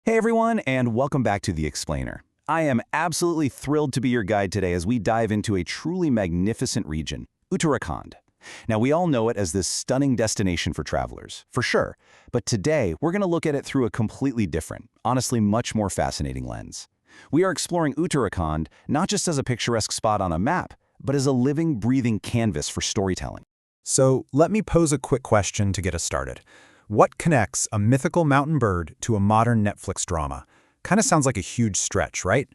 Hey everyone, and welcome back to The Explainer. I am absolutely thrilled to be your guide today as we dive into a truly magnificent region, Uttarakhand. Now, we all know it as this stunning destination for travelers, for sure, but today we're going to look at it through a completely different, honestly much more fascinating lens. We are exploring Uttarakhand not just as a picturesque spot on a map, but as a living, breathing canvas for storytelling. So let me pose a quick question to get us started. What connects a mythical mountain bird to a modern Netflix drama? Kind of sounds like a huge stretch, right?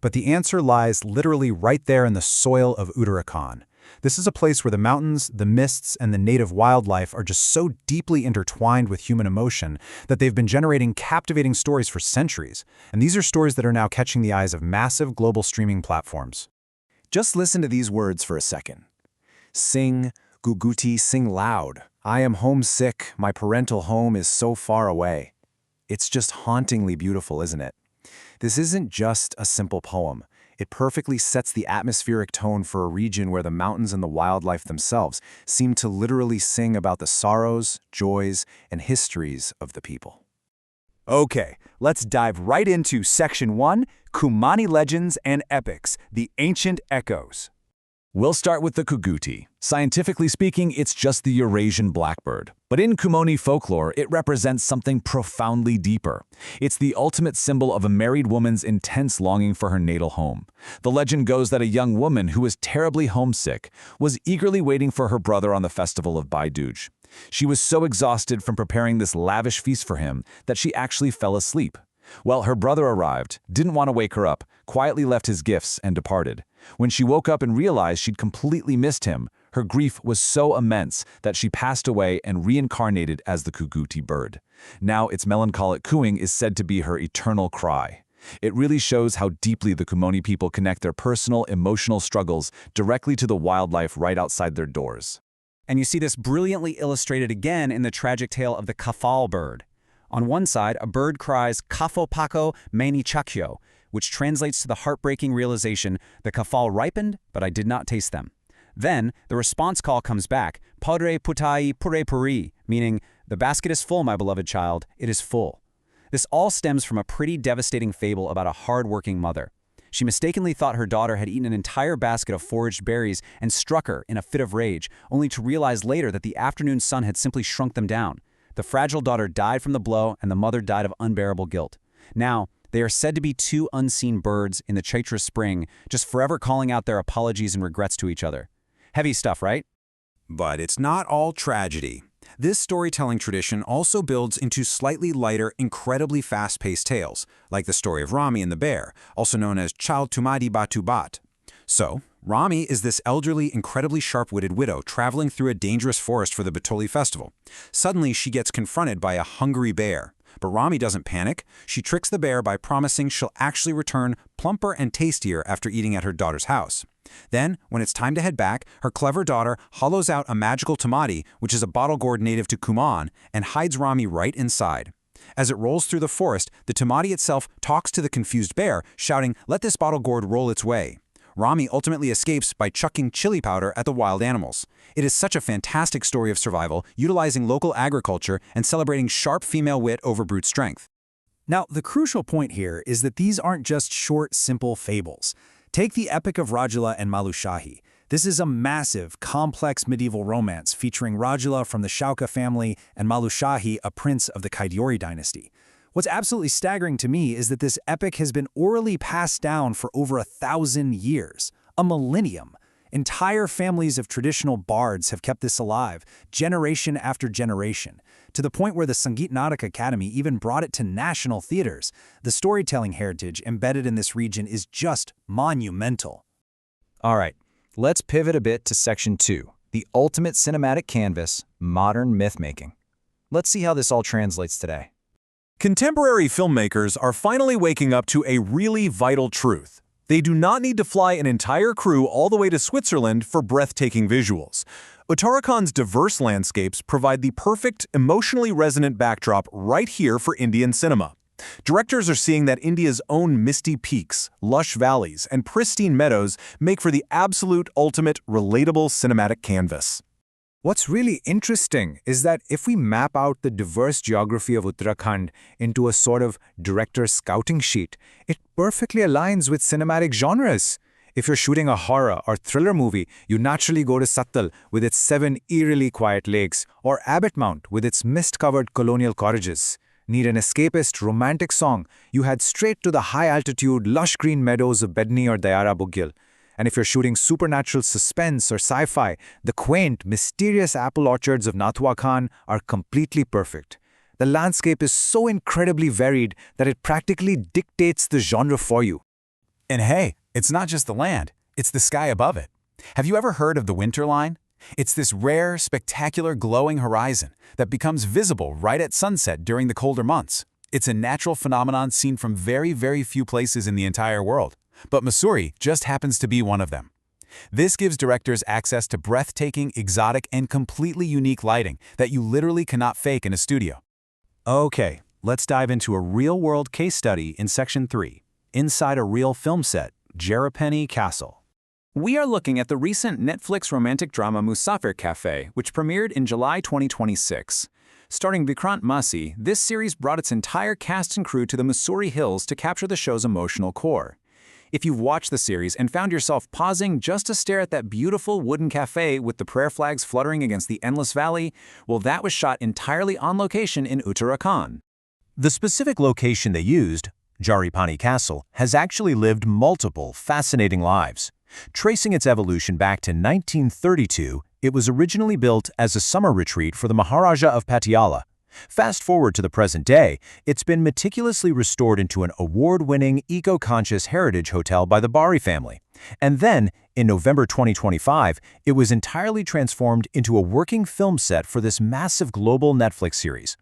But the answer lies literally right there in the soil of Uttarakhand. This is a place where the mountains, the mists, and the native wildlife are just so deeply intertwined with human emotion that they've been generating captivating stories for centuries. And these are stories that are now catching the eyes of massive global streaming platforms. Just listen to these words for a second. Sing, Guguti, sing loud. I am homesick, my parental home is so far away. It's just hauntingly beautiful, isn't it? This isn't just a simple poem. It perfectly sets the atmospheric tone for a region where the mountains and the wildlife themselves seem to literally sing about the sorrows, joys, and histories of the people. Okay, let's dive right into Section 1, Kumani Legends and Epics, the Ancient Echoes. We'll start with the Guguti. Scientifically speaking, it's just the Eurasian blackbird. But in Kumani folklore, it represents something profoundly deeper. It's the ultimate symbol of a married woman's intense longing for her natal home. The legend goes that a young woman who was terribly homesick was eagerly waiting for her brother on the festival of Baiduj. She was so exhausted from preparing this lavish feast for him that she actually fell asleep. Well, her brother arrived, didn't want to wake her up, quietly left his gifts and departed. When she woke up and realized she'd completely missed him, her grief was so immense that she passed away and reincarnated as the Guguti bird. Now its melancholic cooing is said to be her eternal cry. It really shows how deeply the Kumani people connect their personal, emotional struggles directly to the wildlife right outside their doors. And you see this brilliantly illustrated again in the tragic tale of the kafal bird. On one side, a bird cries "Kafo pako mani chakyo," which translates to the heartbreaking realization, the kafal ripened, but I did not taste them. Then, the response call comes back, "Padre putai pure puri," meaning, "The basket is full, my beloved child, it is full." This all stems from a pretty devastating fable about a hard-working mother. She mistakenly thought her daughter had eaten an entire basket of foraged berries and struck her in a fit of rage, only to realize later that the afternoon sun had simply shrunk them down. The fragile daughter died from the blow, and the mother died of unbearable guilt. Now, they are said to be two unseen birds in the Chaitra spring, just forever calling out their apologies and regrets to each other. Heavy stuff, right? But it's not all tragedy. This storytelling tradition also builds into slightly lighter, incredibly fast-paced tales, like the story of Rami and the bear, also known as Chal Tumadi Batu Bat. So, Rami is this elderly, incredibly sharp-witted widow traveling through a dangerous forest for the Batoli festival. Suddenly, she gets confronted by a hungry bear. But Rami doesn't panic. She tricks the bear by promising she'll actually return plumper and tastier after eating at her daughter's house. Then, when it's time to head back, her clever daughter hollows out a magical tamati, which is a bottle gourd native to Kuman, and hides Rami right inside. As it rolls through the forest, the tamati itself talks to the confused bear, shouting, "Let this bottle gourd roll its way." Rami ultimately escapes by chucking chili powder at the wild animals. It is such a fantastic story of survival, utilizing local agriculture and celebrating sharp female wit over brute strength. Now, the crucial point here is that these aren't just short, simple fables. Take the Epic of Rajula and Malushahi. This is a massive, complex medieval romance featuring Rajula from the Shauka family and Malushahi, a prince of the Kaidiori dynasty. What's absolutely staggering to me is that this epic has been orally passed down for over 1,000 years, a millennium. Entire families of traditional bards have kept this alive, generation after generation, to the point where the Sangeet Natak Academy even brought it to national theaters. The storytelling heritage embedded in this region is just monumental. All right, let's pivot a bit to Section 2, the ultimate cinematic canvas, modern myth-making. Let's see how this all translates today. Contemporary filmmakers are finally waking up to a really vital truth. They do not need to fly an entire crew all the way to Switzerland for breathtaking visuals. Uttarakhand's diverse landscapes provide the perfect, emotionally resonant backdrop right here for Indian cinema. Directors are seeing that India's own misty peaks, lush valleys, and pristine meadows make for the absolute ultimate relatable cinematic canvas. What's really interesting is that if we map out the diverse geography of Uttarakhand into a sort of director's scouting sheet, it perfectly aligns with cinematic genres. If you're shooting a horror or thriller movie, you naturally go to Sattal with its 7 eerily quiet lakes, or Abbot Mount with its mist-covered colonial cottages. Need an escapist romantic song, you head straight to the high-altitude, lush green meadows of Bedni or Dayara Bugil. And if you're shooting supernatural suspense or sci-fi, the quaint, mysterious apple orchards of Nathua Khan are completely perfect. The landscape is so incredibly varied that it practically dictates the genre for you. And hey, it's not just the land, it's the sky above it. Have you ever heard of the winter line? It's this rare, spectacular glowing horizon that becomes visible right at sunset during the colder months. It's a natural phenomenon seen from very, very few places in the entire world. But Mussoorie just happens to be one of them. This gives directors access to breathtaking, exotic, and completely unique lighting that you literally cannot fake in a studio. Okay, let's dive into a real-world case study in Section 3, inside a real film set, Jerrapenny Castle. We are looking at the recent Netflix romantic drama Musafir Cafe, which premiered in July 2026. Starring Vikrant Massey, this series brought its entire cast and crew to the Mussoorie Hills to capture the show's emotional core. If you've watched the series and found yourself pausing just to stare at that beautiful wooden cafe with the prayer flags fluttering against the endless valley, well, that was shot entirely on location in Uttarakhand. The specific location they used, Jerrapenny Castle, has actually lived multiple fascinating lives. Tracing its evolution back to 1932, it was originally built as a summer retreat for the Maharaja of Patiala. Fast forward to the present day, it's been meticulously restored into an award-winning, eco-conscious heritage hotel by the Bari family. And then, in November 2025, it was entirely transformed into a working film set for this massive global Netflix series.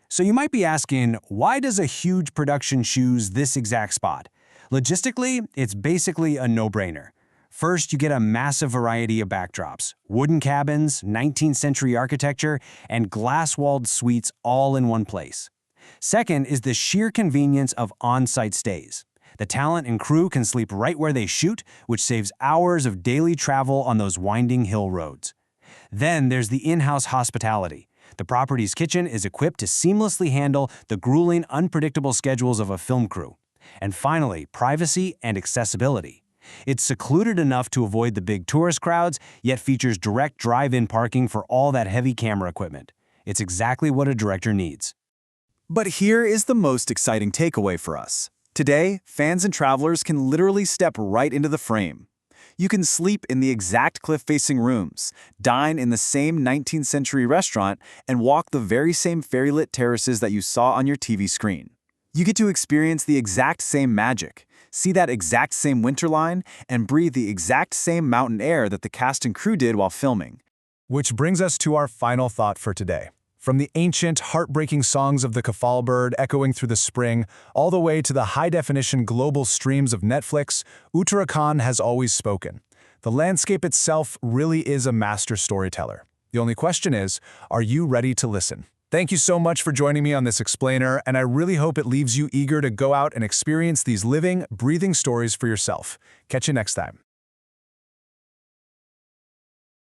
So you might be asking, why does a huge production choose this exact spot? Logistically, it's basically a no-brainer. First, you get a massive variety of backdrops, wooden cabins, 19th century architecture, and glass-walled suites all in one place. Second is the sheer convenience of on-site stays. The talent and crew can sleep right where they shoot, which saves hours of daily travel on those winding hill roads. Then there's the in-house hospitality. The property's kitchen is equipped to seamlessly handle the grueling, unpredictable schedules of a film crew. And finally, privacy and accessibility. It's secluded enough to avoid the big tourist crowds, yet features direct drive-in parking for all that heavy camera equipment. It's exactly what a director needs. But here is the most exciting takeaway for us. Today, fans and travelers can literally step right into the frame. You can sleep in the exact cliff-facing rooms, dine in the same 19th century restaurant, and walk the very same fairy-lit terraces that you saw on your TV screen. You get to experience the exact same magic, see that exact same winter line, and breathe the exact same mountain air that the cast and crew did while filming. Which brings us to our final thought for today. From the ancient, heartbreaking songs of the kafal bird echoing through the spring, all the way to the high-definition global streams of Netflix, Uttarakhand has always spoken. The landscape itself really is a master storyteller. The only question is, are you ready to listen? Thank you so much for joining me on this explainer, and I really hope it leaves you eager to go out and experience these living, breathing stories for yourself. Catch you next time.